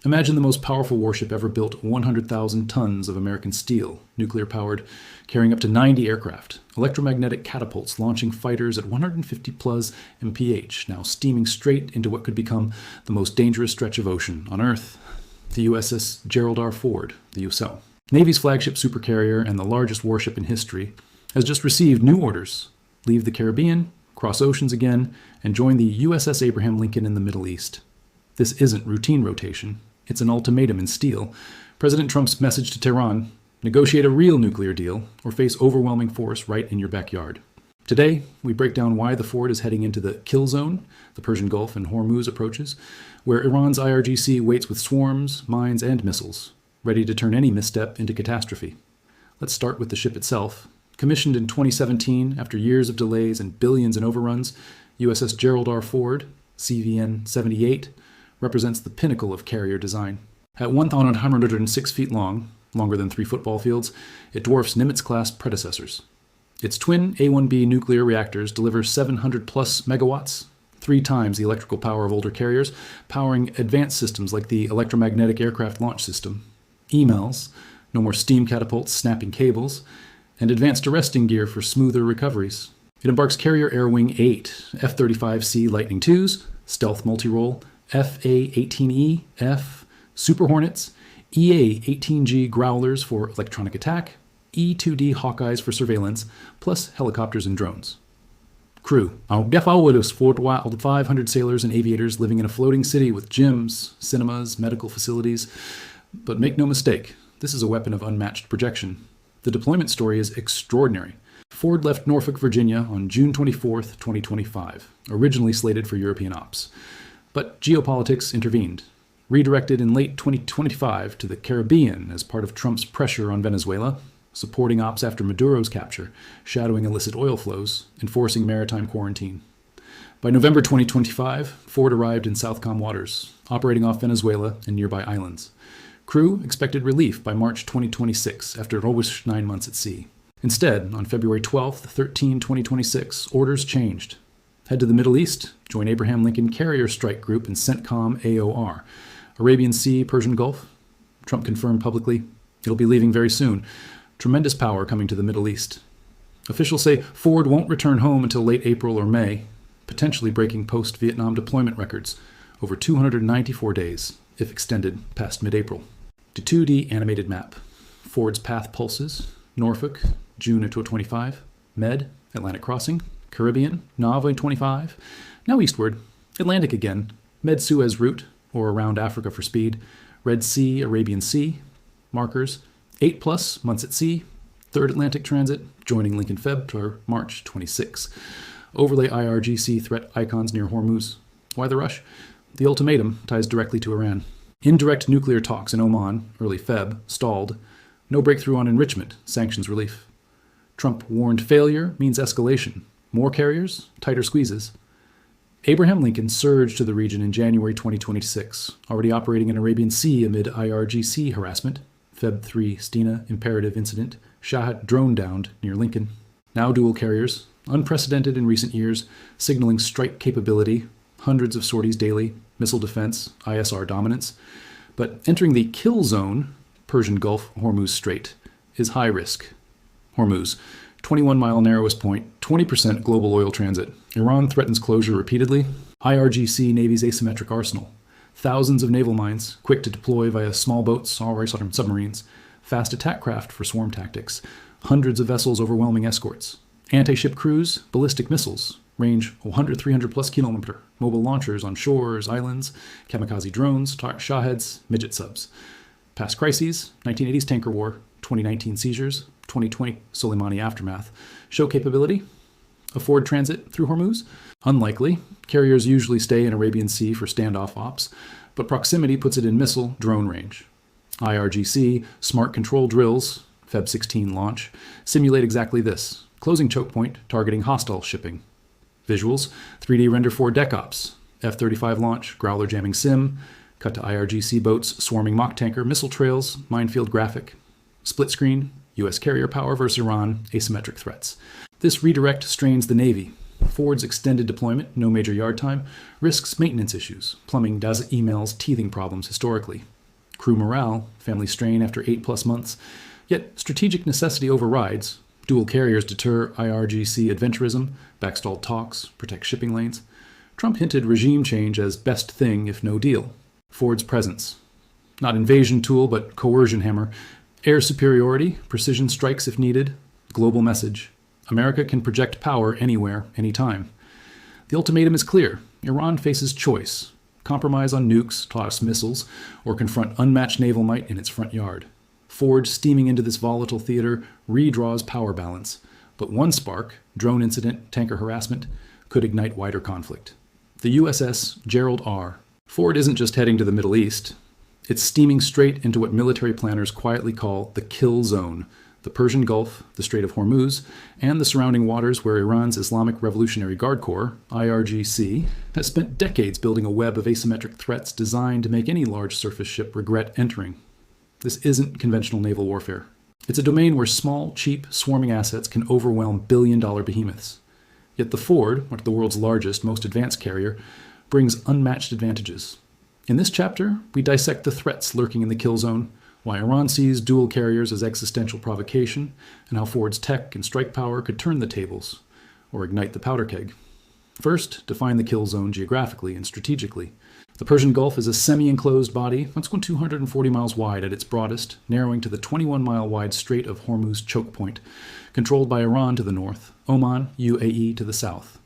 Imagine the most powerful warship ever built, 100,000 tons of American steel, nuclear-powered, carrying up to 90 aircraft, electromagnetic catapults launching fighters at 150 plus mph, now steaming straight into what could become the most dangerous stretch of ocean on Earth, the USS Gerald R. Ford, the USO. Navy's flagship supercarrier and the largest warship in history has just received new orders: leave the Caribbean, cross oceans again, and join the USS Abraham Lincoln in the Middle East. This isn't routine rotation. It's an ultimatum in steel. President Trump's message to Tehran: negotiate a real nuclear deal or face overwhelming force right in your backyard. Today, we break down why the Ford is heading into the kill zone, the Persian Gulf and Hormuz approaches, where Iran's IRGC waits with swarms, mines, and missiles, ready to turn any misstep into catastrophe. Let's start with the ship itself. Commissioned in 2017 after years of delays and billions in overruns, USS Gerald R. Ford, CVN 78, represents the pinnacle of carrier design. At 1,106 feet long, longer than 3 football fields, it dwarfs Nimitz-class predecessors. Its twin A1B nuclear reactors deliver 700 plus megawatts, 3 times the electrical power of older carriers, powering advanced systems like the Electromagnetic Aircraft Launch System, EMALS, no more steam catapults snapping cables, and advanced arresting gear for smoother recoveries. It embarks Carrier Air Wing 8, F-35C Lightning IIs, Stealth Multirole, FA-18E, F, Super Hornets, EA-18G Growlers for electronic attack, E-2D Hawkeyes for surveillance, plus helicopters and drones. Crew: our Gefauer is 500 sailors and aviators living in a floating city with gyms, cinemas, medical facilities. But make no mistake, this is a weapon of unmatched projection. The deployment story is extraordinary. Ford left Norfolk, Virginia on June 24, 2025, originally slated for European ops. But geopolitics intervened. Redirected in late 2025 to the Caribbean as part of Trump's pressure on Venezuela, supporting ops after Maduro's capture, shadowing illicit oil flows, enforcing maritime quarantine. By November 2025, Ford arrived in Southcom waters, operating off Venezuela and nearby islands. Crew expected relief by March 2026 after robust 9 months at sea. Instead, on February 12, 2026, orders changed. Head to the Middle East, join Abraham Lincoln Carrier Strike Group and CENTCOM AOR. Arabian Sea, Persian Gulf. Trump confirmed publicly it'll be leaving very soon. Tremendous power coming to the Middle East. Officials say Ford won't return home until late April or May, potentially breaking post-Vietnam deployment records, over 294 days, if extended past mid-April. To 2D animated map. Ford's path pulses: Norfolk, June of 2025, Med, Atlantic Crossing, Caribbean, Naval 25, now eastward, Atlantic again, Med-Suez route, or around Africa for speed, Red Sea, Arabian Sea, markers, 8 plus months at sea, third Atlantic transit, joining Lincoln Feb to March 26. Overlay IRGC threat icons near Hormuz. Why the rush? The ultimatum ties directly to Iran. Indirect nuclear talks in Oman, early Feb, stalled. No breakthrough on enrichment, sanctions relief. Trump warned failure means escalation. More carriers, tighter squeezes. Abraham Lincoln surged to the region in January 2026, already operating in Arabian Sea amid IRGC harassment. Feb 3 Stina imperative incident, Shahat drone downed near Lincoln. Now dual carriers, unprecedented in recent years, signaling strike capability, hundreds of sorties daily, missile defense, ISR dominance. But entering the kill zone, Persian Gulf, Hormuz Strait, is high risk. Hormuz, 21-mile narrowest point, 20% global oil transit. Iran threatens closure repeatedly. IRGC Navy's asymmetric arsenal. Thousands of naval mines, quick to deploy via small boats, or submarines. Fast attack craft for swarm tactics. Hundreds of vessels overwhelming escorts. Anti-ship crews, ballistic missiles, range 100-300 plus kilometer. Mobile launchers on shores, islands, kamikaze drones, Shaheds, midget subs. Past crises, 1980s tanker war, 2019 seizures, 2020 Soleimani aftermath. Show capability? Afford transit through Hormuz? Unlikely. Carriers usually stay in Arabian Sea for standoff ops, but proximity puts it in missile, drone range. IRGC, smart control drills, Feb 16 launch, simulate exactly this. Closing choke point, targeting hostile shipping. Visuals, 3D render 4 deck ops, F-35 launch, Growler jamming sim, cut to IRGC boats, swarming mock tanker, missile trails, minefield graphic. Split screen, U.S. carrier power versus Iran, asymmetric threats. This redirect strains the Navy. Ford's extended deployment, no major yard time, risks maintenance issues, plumbing does emails teething problems historically. Crew morale, family strain after 8+ months. Yet strategic necessity overrides. Dual carriers deter IRGC adventurism, backstalled talks, protect shipping lanes. Trump hinted regime change as best thing if no deal. Ford's presence. Not invasion tool, but coercion hammer. Air superiority, precision strikes if needed. Global message. America can project power anywhere, anytime. The ultimatum is clear. Iran faces choice. Compromise on nukes, toss missiles, or confront unmatched naval might in its front yard. Ford, steaming into this volatile theater, redraws power balance. But one spark, drone incident, tanker harassment, could ignite wider conflict. The USS Gerald R. Ford isn't just heading to the Middle East. It's steaming straight into what military planners quietly call the kill zone, the Persian Gulf, the Strait of Hormuz, and the surrounding waters where Iran's Islamic Revolutionary Guard Corps, IRGC, has spent decades building a web of asymmetric threats designed to make any large surface ship regret entering. This isn't conventional naval warfare. It's a domain where small, cheap, swarming assets can overwhelm billion-dollar behemoths. Yet the Ford, the world's largest, most advanced carrier, brings unmatched advantages. In this chapter, we dissect the threats lurking in the kill zone, why Iran sees dual carriers as existential provocation, and how Ford's tech and strike power could turn the tables, or ignite the powder keg. First, define the kill zone geographically and strategically. The Persian Gulf is a semi-enclosed body, 240 miles wide at its broadest, narrowing to the 21-mile-wide Strait of Hormuz choke point, controlled by Iran to the north, Oman, UAE to the south.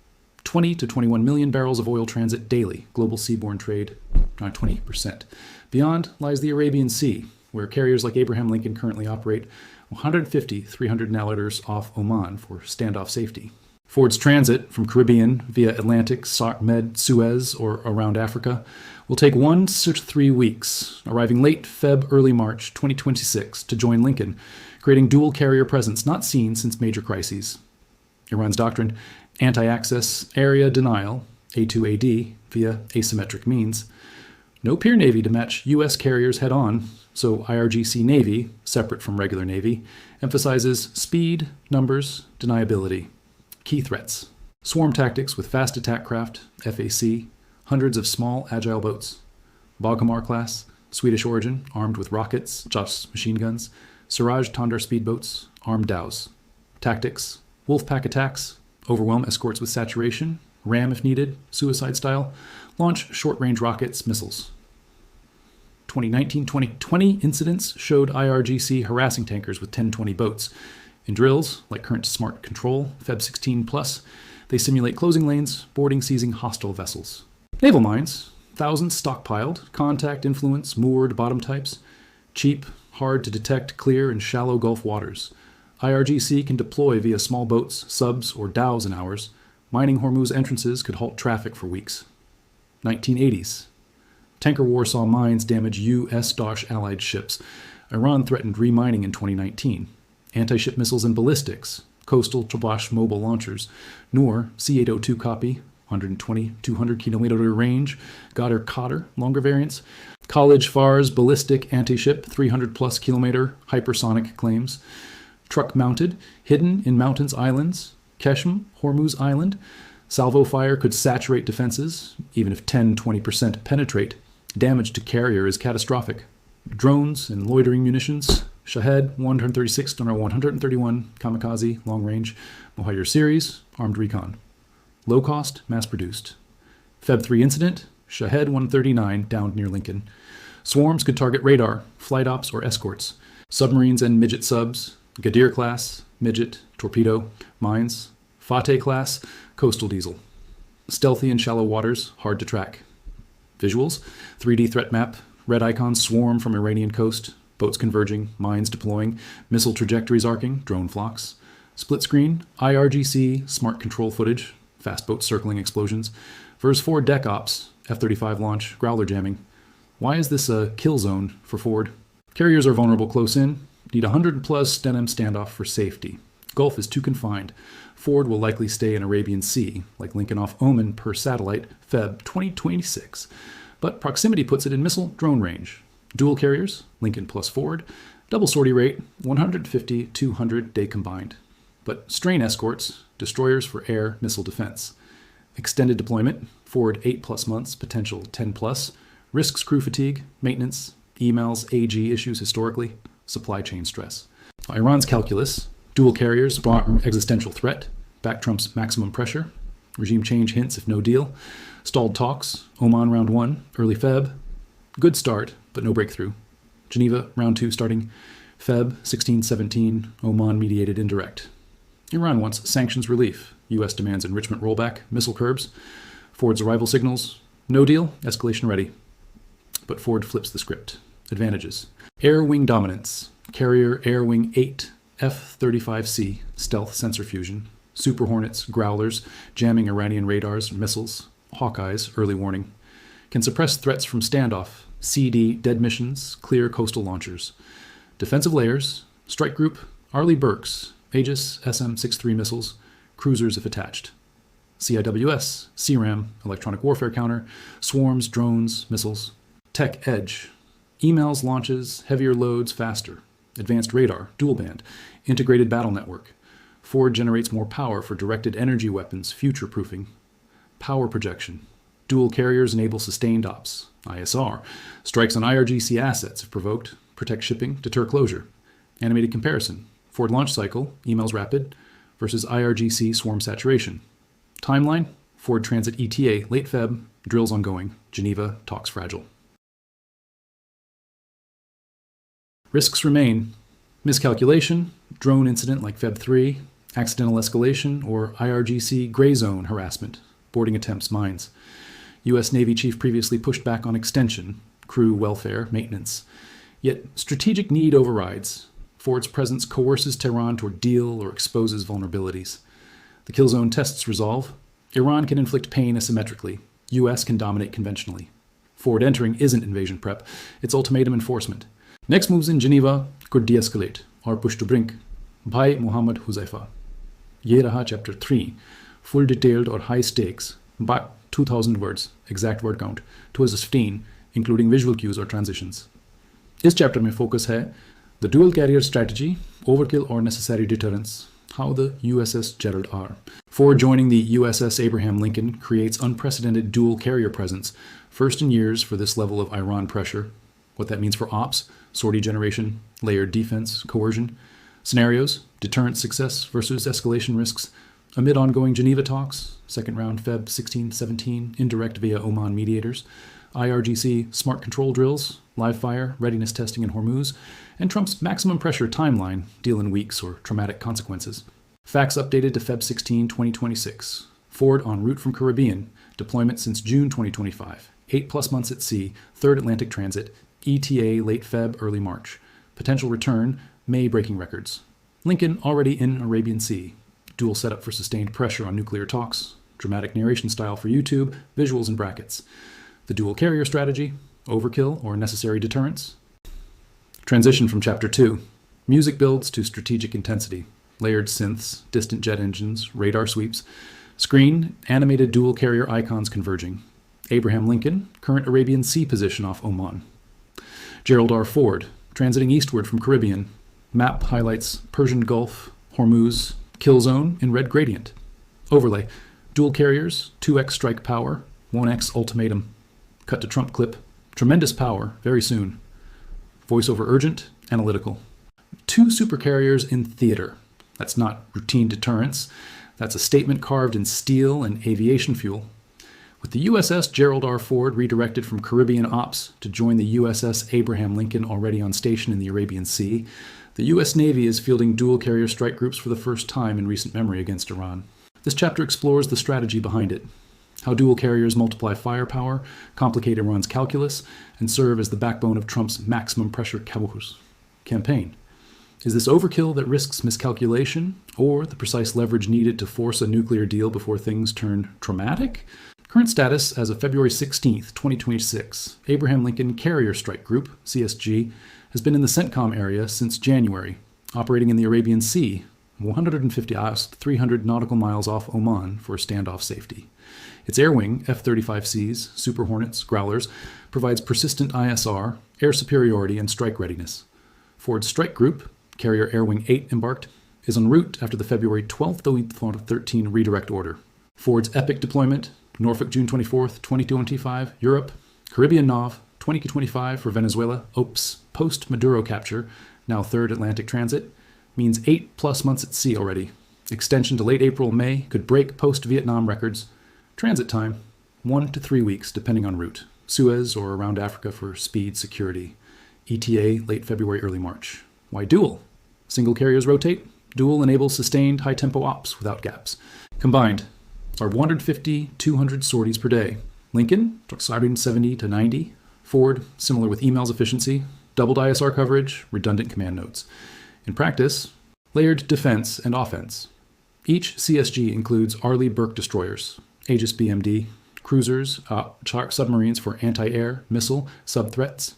20 to 21 million barrels of oil transit daily, global seaborne trade, 20%. Beyond lies the Arabian Sea, where carriers like Abraham Lincoln currently operate 150 300-nowlighters off Oman for standoff safety. Ford's transit from Caribbean via Atlantic, Med, Suez, or around Africa will take 1 to 3 weeks, arriving late Feb, early March 2026 to join Lincoln, creating dual carrier presence not seen since major crises. Iran's doctrine, anti-access area denial, A2AD, via asymmetric means. No peer navy to match U.S. carriers head-on, so IRGC Navy, separate from regular Navy, emphasizes speed, numbers, deniability. Key threats. Swarm tactics with fast attack craft, FAC, hundreds of small, agile boats. Boghamar class, Swedish origin, armed with rockets, Joss machine guns. Siraj Tandar speedboats, armed dhows. Tactics. Wolfpack attacks, overwhelm escorts with saturation, ram if needed, suicide style, launch short-range rockets, missiles. 2019-2020 incidents showed IRGC harassing tankers with 10-20 boats. In drills, like current smart control, Feb 16+, they simulate closing lanes, boarding, seizing hostile vessels. Naval mines, thousands stockpiled, contact, influence, moored, bottom types. Cheap, hard to detect, clear, and shallow Gulf waters. IRGC can deploy via small boats, subs, or dhows in hours. Mining Hormuz entrances could halt traffic for weeks. 1980s. Tanker war saw mines damage U.S. allied ships. Iran threatened remining in 2019. Anti-ship missiles and ballistics. Coastal Chabash mobile launchers. Noor, C-802 copy, 120, 200 kilometer range. Goddard Cotter, longer variants. College Fars ballistic anti-ship, 300+ kilometer hypersonic claims. Truck mounted, hidden in mountains islands. Keshem, Hormuz Island. Salvo fire could saturate defenses, even if 10-20% penetrate. Damage to carrier is catastrophic. Drones and loitering munitions. Shahed 136 to 131 kamikaze long range. Mohair series armed recon. Low cost, mass produced. Feb 3 incident. Shahed 139 downed near Lincoln. Swarms could target radar, flight ops, or escorts. Submarines and midget subs. Gadir class, midget, torpedo, mines. Fateh class, coastal diesel. Stealthy in shallow waters, hard to track. Visuals, 3D threat map, red icons swarm from Iranian coast, boats converging, mines deploying, missile trajectories arcing, drone flocks. Split screen, IRGC, smart control footage, fast boats circling explosions. Vers 4 deck ops, F-35 launch, growler jamming. Why is this a kill zone for Ford? Carriers are vulnerable close in, need 100+ denim standoff for safety. Gulf is too confined. Ford will likely stay in Arabian Sea, like Lincoln off Oman per satellite, Feb 2026. But proximity puts it in missile drone range. Dual carriers, Lincoln plus Ford, double sortie rate, 150-200 day combined. But strain escorts, destroyers for air missile defense. Extended deployment, Ford 8+ months, potential 10+. Risks crew fatigue, maintenance, emails, AG issues historically, supply chain stress. Iran's calculus, dual carriers, existential threat, back Trump's maximum pressure, regime change hints if no deal, stalled talks, Oman round 1, early Feb, good start, but no breakthrough. Geneva round 2 starting Feb 16-17, Oman mediated indirect. Iran wants sanctions relief, U.S. demands enrichment rollback, missile curbs, Ford's arrival signals, no deal, escalation ready. But Ford flips the script. Advantages. Air wing dominance, carrier Air Wing 8, F-35C, stealth sensor fusion, Super Hornets, Growlers, jamming Iranian radars, missiles, Hawkeyes, early warning. Can suppress threats from standoff, CD, dead missions, clear coastal launchers. Defensive layers, strike group, Arleigh Burks, Aegis, SM-63 missiles, cruisers if attached. CIWS, CRAM, electronic warfare counter, swarms, drones, missiles. Tech edge, emails, launches, heavier loads, faster. Advanced radar, dual band, integrated battle network. Ford generates more power for directed energy weapons, future-proofing. Power projection, dual carriers enable sustained ops. ISR, strikes on IRGC assets if provoked, protect shipping, deter closure. Animated comparison, Ford launch cycle, emails rapid, versus IRGC swarm saturation. Timeline, Ford transit ETA, late Feb, drills ongoing, Geneva, talks fragile. Risks remain. Miscalculation, drone incident like Feb 3, accidental escalation, or IRGC gray zone harassment, boarding attempts, mines. U.S. Navy chief previously pushed back on extension, crew welfare, maintenance. Yet strategic need overrides. Ford's presence coerces Tehran toward deal or exposes vulnerabilities. The kill zone tests resolve. Iran can inflict pain asymmetrically. U.S. can dominate conventionally. Ford entering isn't invasion prep, it's ultimatum enforcement. Next moves in Geneva could de-escalate or push to brink. Bhai Muhammad Huzaifa. Ye Raha Chapter 3. Full detailed or high stakes. But 2,000 words, exact word count, 215, including visual cues or transitions. इस chapter में focus है the dual carrier strategy, overkill or necessary deterrence, how the USS Gerald R. Ford joining the USS Abraham Lincoln creates unprecedented dual carrier presence, first in years for this level of Iran pressure, what that means for ops, sortie generation, layered defense, coercion, scenarios, deterrence success versus escalation risks, amid ongoing Geneva talks, second round Feb 16-17, indirect via Oman mediators, IRGC smart control drills, live fire, readiness testing in Hormuz, and Trump's maximum pressure timeline, deal in weeks or traumatic consequences. Facts updated to Feb 16, 2026. Ford en route from Caribbean, deployment since June 2025, 8+ months at sea, third Atlantic transit, ETA late Feb, early March. Potential return, May breaking records. Lincoln already in Arabian Sea. Dual setup for sustained pressure on nuclear talks. Dramatic narration style for YouTube, visuals in brackets. The dual carrier strategy, overkill or necessary deterrence. Transition from Chapter 2. Music builds to strategic intensity. Layered synths, distant jet engines, radar sweeps. Screen, animated dual carrier icons converging. Abraham Lincoln, current Arabian Sea position off Oman. Gerald R. Ford, transiting eastward from Caribbean. Map highlights Persian Gulf, Hormuz, kill zone in red gradient. Overlay, dual carriers, 2x strike power, 1x ultimatum. Cut to Trump clip, tremendous power, very soon. Voiceover urgent, analytical. 2 supercarriers in theater. That's not routine deterrence. That's a statement carved in steel and aviation fuel. With the USS Gerald R. Ford redirected from Caribbean ops to join the USS Abraham Lincoln already on station in the Arabian Sea, the U.S. Navy is fielding dual carrier strike groups for the first time in recent memory against Iran. This chapter explores the strategy behind it, how dual carriers multiply firepower, complicate Iran's calculus, and serve as the backbone of Trump's maximum pressure campaign. Is this overkill that risks miscalculation, or the precise leverage needed to force a nuclear deal before things turn traumatic? Current status as of February 16, 2026, Abraham Lincoln Carrier Strike Group, CSG, has been in the CENTCOM area since January, operating in the Arabian Sea, 150 hours, 300 nautical miles off Oman for standoff safety. Its air wing, F-35Cs, Super Hornets, Growlers, provides persistent ISR, air superiority, and strike readiness. Ford's strike group, Carrier Air Wing 8 embarked, is en route after the February 12th to 13 redirect order. Ford's epic deployment, Norfolk, June 24th, 2025, Europe, Caribbean Nav, 2025 for Venezuela. Oops, post-Maduro capture, now third Atlantic transit, means 8+ months at sea already. Extension to late April, May could break post-Vietnam records. Transit time, 1 to 3 weeks, depending on route. Suez or around Africa for speed security. ETA, late February, early March. Why dual? Single carriers rotate. Dual enables sustained high-tempo ops without gaps. Combined are 150, 200 sorties per day. Lincoln, targeting 70 to 90. Ford, similar with emails efficiency. Doubled ISR coverage, redundant command nodes. In practice, layered defense and offense. Each CSG includes Arleigh Burke destroyers, Aegis BMD, cruisers, submarines for anti-air, missile, sub-threats.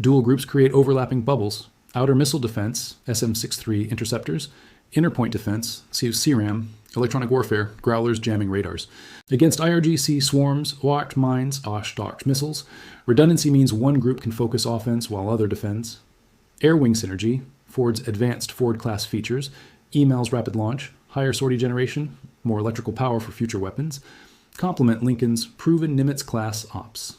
Dual groups create overlapping bubbles. Outer missile defense, SM-63 interceptors. Inner point defense, CRAM, electronic warfare, growlers jamming radars. Against IRGC swarms, OART mines, OSH missiles. Redundancy means one group can focus offense while other defends. Air wing synergy, Ford's advanced Ford-class features. Emails rapid launch, higher sortie generation, more electrical power for future weapons. Complement Lincoln's proven Nimitz-class ops.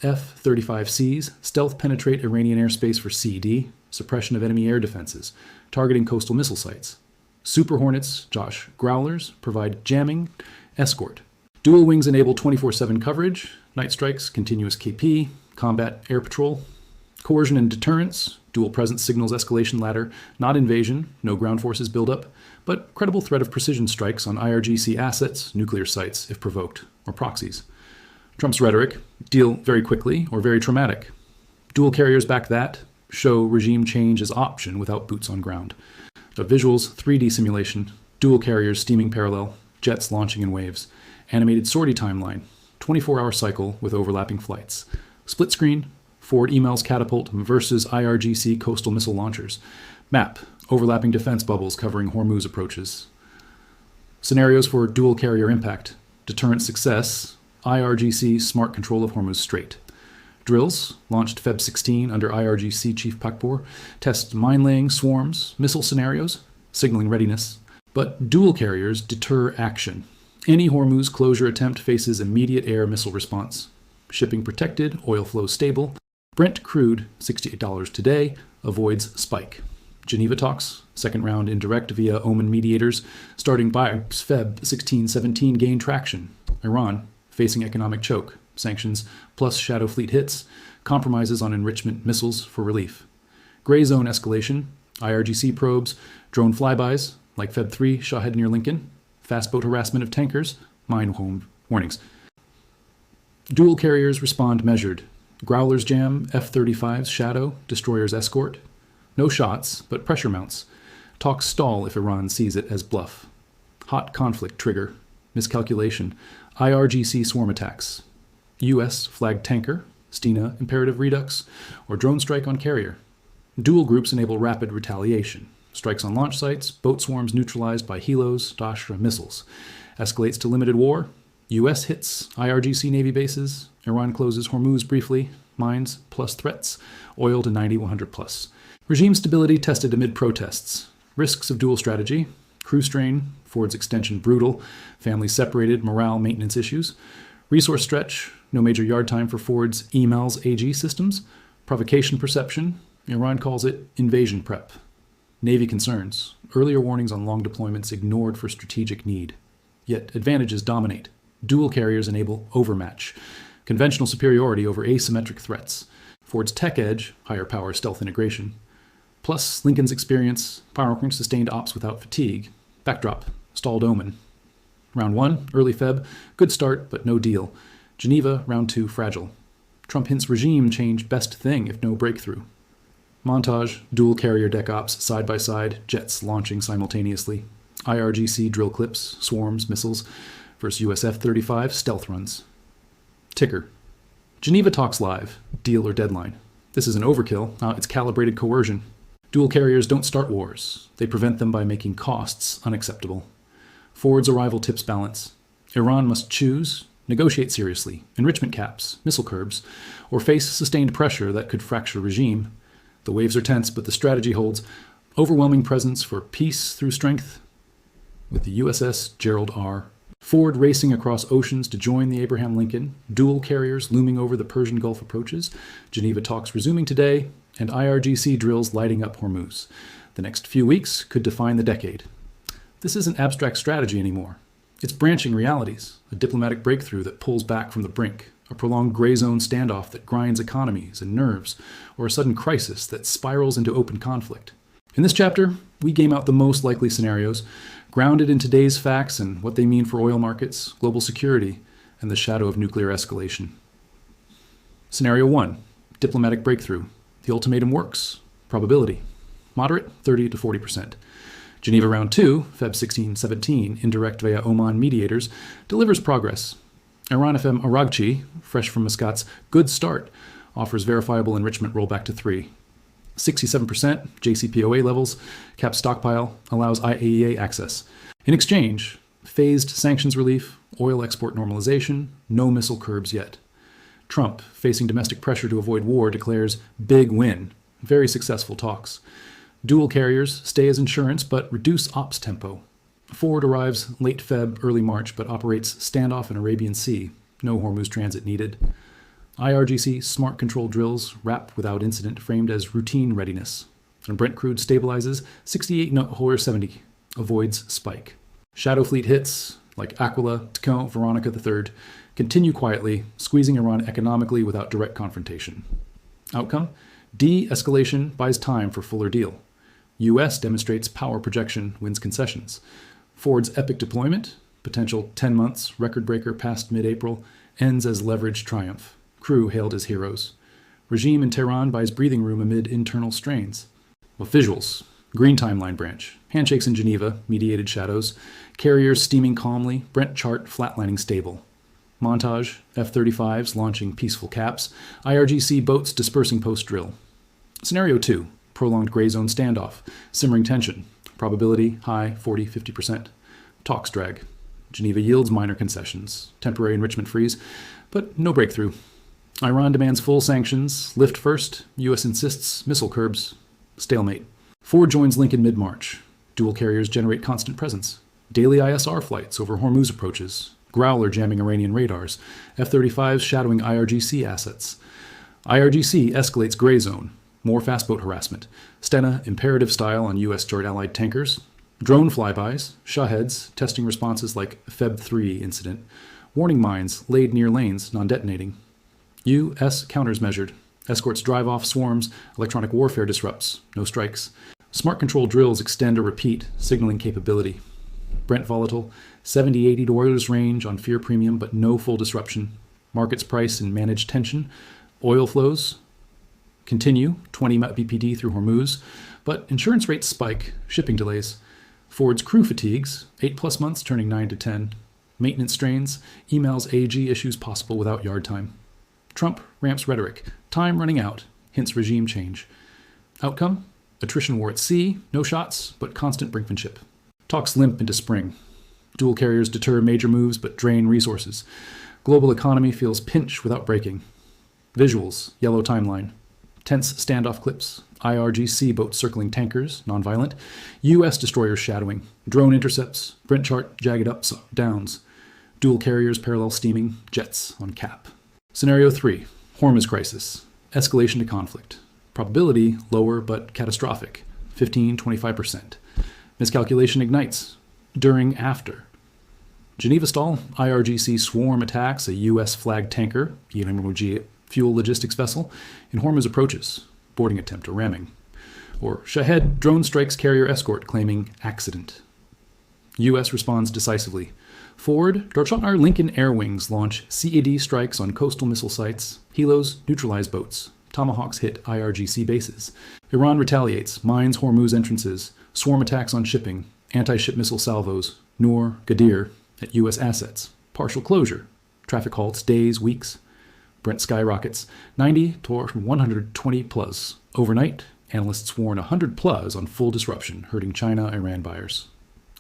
F-35Cs, stealth penetrate Iranian airspace for CD, suppression of enemy air defenses, targeting coastal missile sites. Super Hornets, growlers, provide jamming, escort. Dual wings enable 24/7 coverage, night strikes, continuous KP, combat air patrol. Coercion and deterrence, dual presence signals escalation ladder, not invasion, no ground forces buildup, but credible threat of precision strikes on IRGC assets, nuclear sites if provoked, or proxies. Trump's rhetoric, deal very quickly or very traumatic. Dual carriers back that, show regime change as option without boots on ground. The visuals, 3D simulation, dual carriers steaming parallel, jets launching in waves. Animated sortie timeline, 24-hour cycle with overlapping flights. Split screen, Ford emails catapult versus IRGC coastal missile launchers. Map, overlapping defense bubbles covering Hormuz approaches. Scenarios for dual carrier impact. Deterrent success, IRGC smart control of Hormuz Strait. Drills, launched Feb 16 under IRGC Chief Pakpor, test mine-laying swarms, missile scenarios, signaling readiness. But dual carriers deter action. Any Hormuz closure attempt faces immediate air missile response. Shipping protected, oil flow stable. Brent crude, $68 today, avoids spike. Geneva talks, second round indirect via Oman mediators, starting by Feb 16-17 gain traction. Iran, facing economic choke. Sanctions plus shadow fleet hits, compromises on enrichment missiles for relief. Gray zone escalation, IRGC probes, drone flybys, like Feb 3 Shahed near Lincoln, fast boat harassment of tankers, mine home warnings. Dual carriers respond measured. Growlers jam, F-35s shadow, destroyers escort. No shots, but pressure mounts. Talks stall if Iran sees it as bluff. Hot conflict trigger, miscalculation, IRGC swarm attacks. U.S. flagged tanker, Stina imperative redux, or drone strike on carrier. Dual groups enable rapid retaliation. Strikes on launch sites, boat swarms neutralized by helos, Dashra missiles. Escalates to limited war. U.S. hits IRGC Navy bases. Iran closes Hormuz briefly. Mines plus threats. Oil to 90-100 plus. Regime stability tested amid protests. Risks of dual strategy. Crew strain. Ford's extension brutal. Families separated. Morale maintenance issues. Resource stretch. No major yard time for Ford's emails AG systems. Provocation perception. Iran calls it invasion prep. Navy concerns. Earlier warnings on long deployments ignored for strategic need. Yet advantages dominate. Dual carriers enable overmatch. Conventional superiority over asymmetric threats. Ford's tech edge, higher power stealth integration. Plus Lincoln's experience, powering sustained ops without fatigue. Backdrop, stalled Oman. Round 1, early Feb, good start, but no deal. Geneva, round 2, fragile. Trump hints regime change best thing if no breakthrough. Montage, dual carrier deck ops, side by side, jets launching simultaneously. IRGC drill clips, swarms, missiles, versus US F-35 stealth runs. Ticker. Geneva talks live, deal or deadline. This is an overkill, it's calibrated coercion. Dual carriers don't start wars. They prevent them by making costs unacceptable. Ford's arrival tips balance. Iran must choose, negotiate seriously, enrichment caps, missile curbs, or face sustained pressure that could fracture regime. The waves are tense, but the strategy holds. Overwhelming presence for peace through strength with the USS Gerald R. Ford racing across oceans to join the Abraham Lincoln, dual carriers looming over the Persian Gulf approaches, Geneva talks resuming today, and IRGC drills lighting up Hormuz. The next few weeks could define the decade. This isn't abstract strategy anymore. It's branching realities, a diplomatic breakthrough that pulls back from the brink, a prolonged gray zone standoff that grinds economies and nerves, or a sudden crisis that spirals into open conflict. In this chapter, we game out the most likely scenarios, grounded in today's facts and what they mean for oil markets, global security, and the shadow of nuclear escalation. Scenario 1, diplomatic breakthrough. The ultimatum works. Probability. Moderate, 30 to 40%. Geneva Round 2, Feb 16-17, indirect via Oman mediators, delivers progress. Iran FM Aragchi, fresh from Muscat's good start, offers verifiable enrichment rollback to 3. 67% JCPOA levels, cap stockpile, allows IAEA access. In exchange, phased sanctions relief, oil export normalization, no missile curbs yet. Trump, facing domestic pressure to avoid war, declares big win. Very successful talks. Dual carriers stay as insurance but reduce ops tempo. Ford arrives late Feb, early March, but operates standoff in Arabian Sea. No Hormuz transit needed. IRGC smart control drills wrap without incident, framed as routine readiness. And Brent crude stabilizes 68 or 70, avoids spike. Shadow fleet hits, like Aquila, Tacon, Veronica III, continue quietly, squeezing Iran economically without direct confrontation. Outcome? De-escalation buys time for fuller deal. U.S. demonstrates power projection, wins concessions. Ford's epic deployment, potential 10 months, record breaker past mid-April, ends as leveraged triumph. Crew hailed as heroes. Regime in Tehran buys breathing room amid internal strains. Well, visuals. Green timeline branch. Handshakes in Geneva, mediated shadows. Carriers steaming calmly. Brent chart flatlining stable. Montage. F-35s launching peaceful caps. IRGC boats dispersing post-drill. Scenario 2. Prolonged gray zone standoff. Simmering tension. Probability high 40-50%. Talks drag. Geneva yields minor concessions. Temporary enrichment freeze, but no breakthrough. Iran demands full sanctions. Lift first. U.S. insists. Missile curbs. Stalemate. Ford joins Lincoln mid-March. Dual carriers generate constant presence. Daily ISR flights over Hormuz approaches. Growler jamming Iranian radars. F-35s shadowing IRGC assets. IRGC escalates gray zone. More fastboat harassment. Stena imperative style on U.S. joint allied tankers. Drone flybys. Shaheds testing responses like Feb 3 incident. Warning mines laid near lanes, non-detonating. U.S. counters measured. Escorts drive off swarms. Electronic warfare disrupts. No strikes. Smart control drills extend or repeat, signaling capability. Brent volatile. 70-80 to Oilers range on fear premium, but no full disruption. Markets price and managed tension. Oil flows continue, 20 BPD through Hormuz, but insurance rates spike, shipping delays. Ford's crew fatigues, 8+ months turning 9 to 10. Maintenance strains, emails AG issues possible without yard time. Trump ramps rhetoric, time running out, hints regime change. Outcome? Attrition war at sea, no shots, but constant brinkmanship. Talks limp into spring. Dual carriers deter major moves but drain resources. Global economy feels pinch without breaking. Visuals, yellow timeline. Tense standoff clips. IRGC boats circling tankers, nonviolent. U.S. destroyers shadowing. Drone intercepts. Brent chart, jagged ups, downs. Dual carriers parallel steaming. Jets on cap. Scenario 3. Hormuz crisis. Escalation to conflict. Probability lower but catastrophic. 15-25%. Miscalculation ignites. During, after. Geneva stall. IRGC swarm attacks a U.S. flagged tanker, fuel logistics vessel, in Hormuz approaches. Boarding attempt or ramming. Or Shahed drone strikes carrier escort claiming accident. U.S. responds decisively. Ford, Gerald R. Lincoln Air Wings launch CAD strikes on coastal missile sites. Helos neutralize boats. Tomahawks hit IRGC bases. Iran retaliates, mines Hormuz entrances. Swarm attacks on shipping. Anti-ship missile salvos. Noor, Gadir at U.S. assets. Partial closure. Traffic halts days, weeks. Brent skyrockets 90 to 120 plus. Overnight, analysts warn 100 plus on full disruption, hurting China-Iran buyers.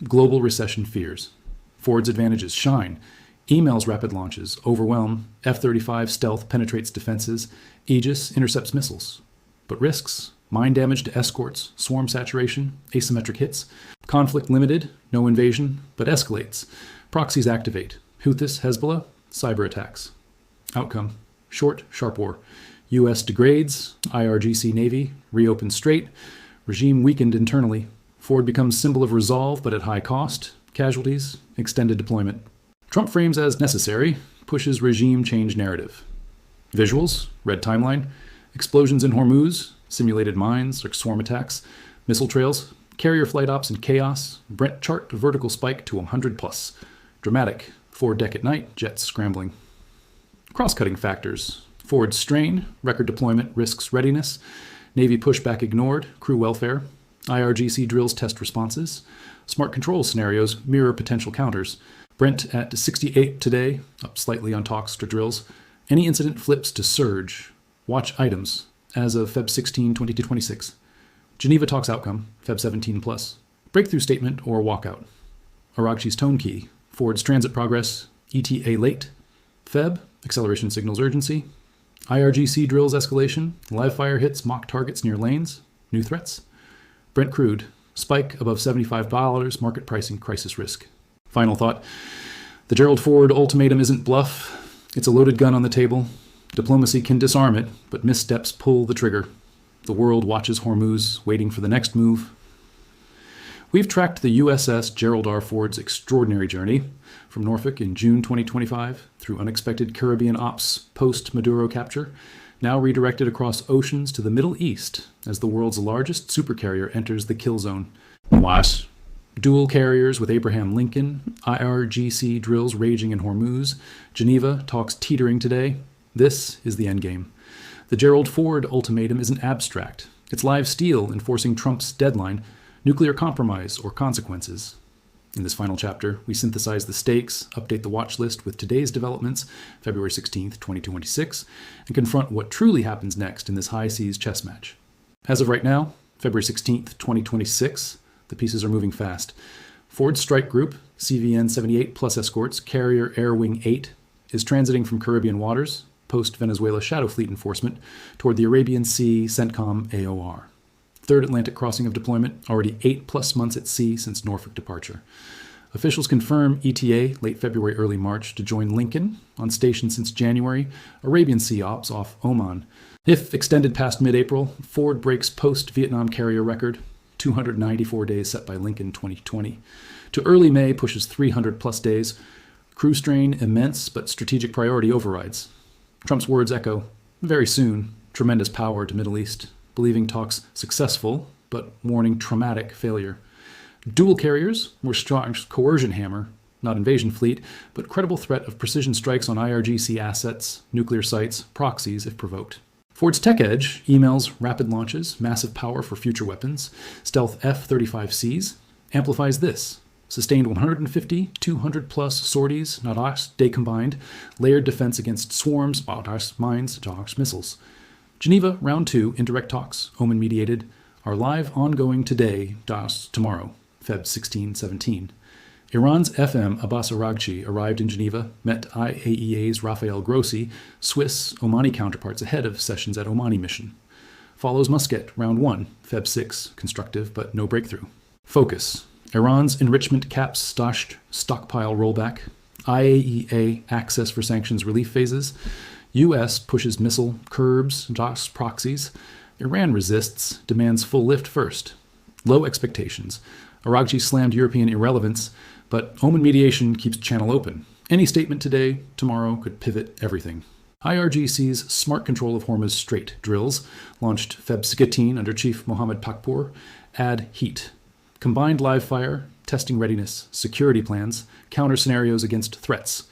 Global recession fears. Ford's advantages shine. Emails rapid launches, overwhelm. F-35 stealth penetrates defenses. Aegis intercepts missiles. But risks? Mine damage to escorts, swarm saturation, asymmetric hits. Conflict limited, no invasion, but escalates. Proxies activate. Houthis, Hezbollah, cyber attacks. Outcome: short, sharp war. U.S. degrades. IRGC Navy reopens strait. Regime weakened internally. Ford becomes symbol of resolve, but at high cost. Casualties, extended deployment. Trump frames as necessary, pushes regime change narrative. Visuals, red timeline. Explosions in Hormuz, simulated mines like swarm attacks. Missile trails, carrier flight ops and chaos. Brent chart vertical spike to 100 plus. Dramatic, Ford deck at night, jets scrambling. Cross-cutting factors. Ford strain, record deployment risks readiness. Navy pushback ignored, crew welfare. IRGC drills test responses. Smart control scenarios mirror potential counters. Brent at 68 today, up slightly on talks to drills. Any incident flips to surge. Watch items as of Feb 16, 22-26. Geneva talks outcome, Feb 17 plus. Breakthrough statement or walkout. Aragchi's tone key. Ford's transit progress, ETA late. Feb, acceleration signals urgency. IRGC drills escalation. Live fire hits mock targets near lanes. New threats. Brent crude, spike above $75, market pricing crisis risk. Final thought. The Gerald Ford ultimatum isn't bluff. It's a loaded gun on the table. Diplomacy can disarm it, but missteps pull the trigger. The world watches Hormuz, waiting for the next move. We've tracked the USS Gerald R. Ford's extraordinary journey from Norfolk in June 2025 through unexpected Caribbean ops post-Maduro capture, now redirected across oceans to the Middle East as the world's largest supercarrier enters the kill zone. What? Dual carriers with Abraham Lincoln, IRGC drills raging in Hormuz, Geneva talks teetering today. This is the endgame. The Gerald Ford ultimatum isn't abstract. It's live steel enforcing Trump's deadline, nuclear compromise or consequences. In this final chapter, we synthesize the stakes, update the watch list with today's developments, February 16th, 2026, and confront what truly happens next in this high seas chess match. As of right now, February 16th, 2026, the pieces are moving fast. Ford's strike group, CVN 78 plus escorts, carrier Air Wing 8, is transiting from Caribbean waters, post-Venezuela Shadow Fleet enforcement, toward the Arabian Sea CENTCOM AOR. Third Atlantic crossing of deployment, already 8+ months at sea since Norfolk departure. Officials confirm ETA late February, early March to join Lincoln, on station since January, Arabian Sea ops off Oman. If extended past mid-April, Ford breaks post-Vietnam carrier record, 294 days set by Lincoln 2020. To early May pushes 300+ days. Crew strain immense, but strategic priority overrides. Trump's words echo, very soon, tremendous power to Middle East, believing talks successful, but warning traumatic failure. Dual carriers, more strong coercion hammer, not invasion fleet, but credible threat of precision strikes on IRGC assets, nuclear sites, proxies if provoked. Ford's tech edge emails rapid launches, massive power for future weapons, stealth F-35Cs, amplifies this. Sustained 150, 200+ sorties, Nadas, day combined, layered defense against swarms, Nadas mines, Nadas missiles. Geneva, round 2, indirect talks, Oman mediated, are live ongoing today, Das tomorrow, Feb 16-17. Iran's FM Abbas Araghchi arrived in Geneva, met IAEA's Rafael Grossi, Swiss Omani counterparts ahead of sessions at Omani mission. Follows Muscat, round 1, Feb 6, constructive but no breakthrough. Focus. Iran's enrichment caps stashed stockpile rollback. IAEA access for sanctions relief phases. U.S. pushes missile, curbs, DOS proxies. Iran resists, demands full lift first. Low expectations. Araghchi slammed European irrelevance, but Oman mediation keeps channel open. Any statement today, tomorrow could pivot everything. IRGC's smart control of Hormuz Strait drills, launched Feb 16 under Chief Mohammed Pakpour, add heat. Combined live fire, testing readiness, security plans, counter scenarios against threats.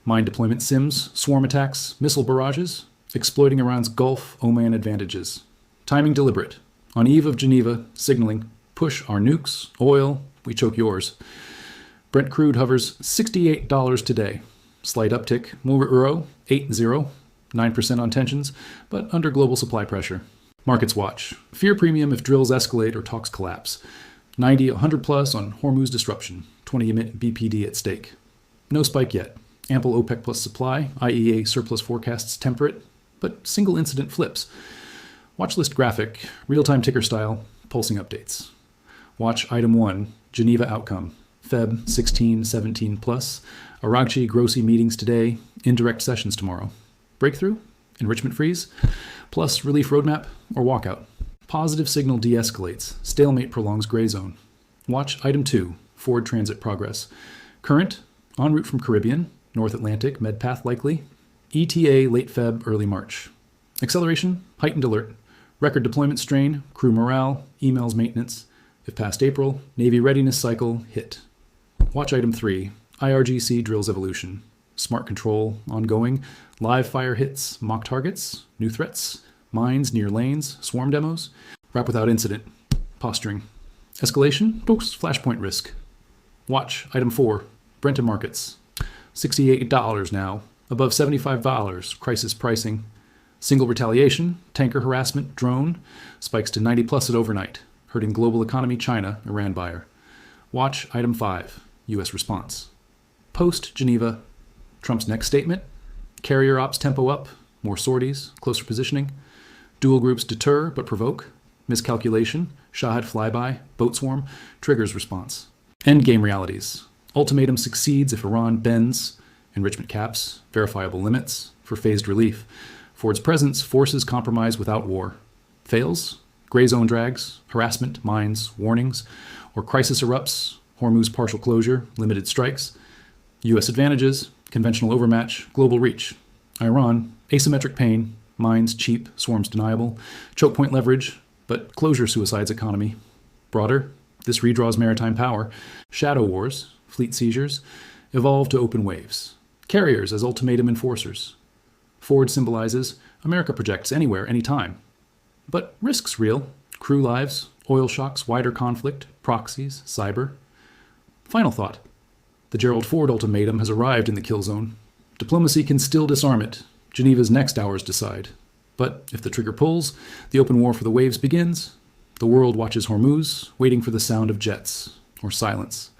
Mine deployment sims, swarm attacks, missile barrages, exploiting Iran's Gulf, Oman advantages. Timing deliberate. On eve of Geneva, signaling, push our nukes, oil, we choke yours. Brent crude hovers $68 today. Slight uptick, more euro, 8-0, 9% on tensions, but under global supply pressure. Markets watch. Fear premium if drills escalate or talks collapse. 90, 100+ on Hormuz disruption, 20 emit BPD at stake. No spike yet. Ample OPEC plus supply, IEA surplus forecasts temperate, but single incident flips. Watch list graphic, real-time ticker style, pulsing updates. Watch item 1, Geneva outcome. Feb 16, 17 plus. Aragchi, Grossi meetings today. Indirect sessions tomorrow. Breakthrough? Enrichment freeze? Plus relief roadmap or walkout? Positive signal de-escalates. Stalemate prolongs gray zone. Watch item 2, forward transit progress. Current, en route from Caribbean, North Atlantic, medpath likely. ETA late Feb, early March. Acceleration, heightened alert. Record deployment strain, crew morale, emails maintenance. If past April, Navy readiness cycle, hit. Watch item 3, IRGC drills evolution. Smart control, ongoing. Live fire hits, mock targets, new threats. Mines near lanes, swarm demos. Wrap without incident, posturing. Escalation, flashpoint risk. Watch item 4, Brenton markets. $68 now, above $75, crisis pricing. Single retaliation, tanker harassment, drone, spikes to 90 plus at overnight, hurting global economy, China, Iran buyer. Watch item 5, U.S. response. Post-Geneva, Trump's next statement, carrier ops tempo up, more sorties, closer positioning. Dual groups deter but provoke, miscalculation, Shahed flyby, boat swarm, triggers response. Endgame realities. Ultimatum succeeds if Iran bends, enrichment caps, verifiable limits, for phased relief. Ford's presence forces compromise without war. Fails, gray zone drags, harassment, mines, warnings, or crisis erupts, Hormuz partial closure, limited strikes. U.S. advantages, conventional overmatch, global reach. Iran, asymmetric pain, mines cheap, swarms deniable, choke point leverage, but closure suicides economy. Broader, this redraws maritime power. Shadow wars, fleet seizures, evolve to open waves. Carriers as ultimatum enforcers. Ford symbolizes America projects anywhere, anytime. But risks real. Crew lives, oil shocks, wider conflict, proxies, cyber. Final thought. The Gerald Ford ultimatum has arrived in the kill zone. Diplomacy can still disarm it. Geneva's next hours decide. But if the trigger pulls, the open war for the waves begins. The world watches Hormuz, waiting for the sound of jets or silence.